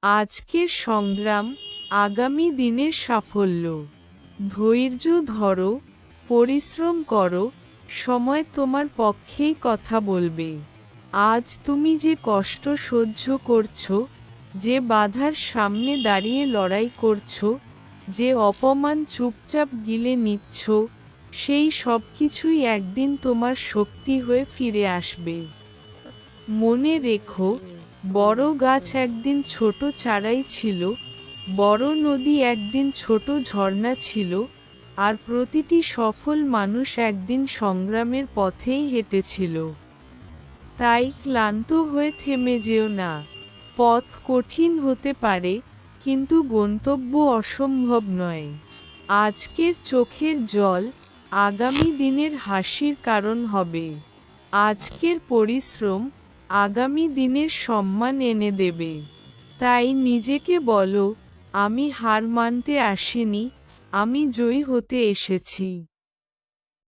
আজকের সংগ্রাম আগামী দিনের সাফল্য। ধৈর্য ধরো, পরিশ্রম করো, সময় তোমার পক্ষেই কথা বলবে। আজ তুমি যে কষ্ট সহ্য করছো, যে বাধার সামনে দাঁড়িয়ে লড়াই করছো, যে অপমান চুপচাপ গিলে নিচ্ছ, সেই সব কিছুই একদিন তোমার শক্তি হয়ে ফিরে আসবে। মনে রেখো, বড় গাছ একদিন ছোট চারাই ছিল, বড় নদী একদিন ছোট ঝর্ণা ছিল, আর প্রতিটি সফল মানুষ একদিন সংগ্রামের পথেই হেঁটেছিল। তাই ক্লান্ত হয়ে থেমে যেও না। পথ কঠিন হতে পারে, কিন্তু গন্তব্য অসম্ভব নয়। আজকের চোখের জল আগামী দিনের হাসির কারণ হবে। আজকের পরিশ্রম আগামী দিনের সম্মান এনে দেবে। তাই নিজেকে বলো, আমি হার মানতে আসিনি, আমি জয়ী হতে এসেছি।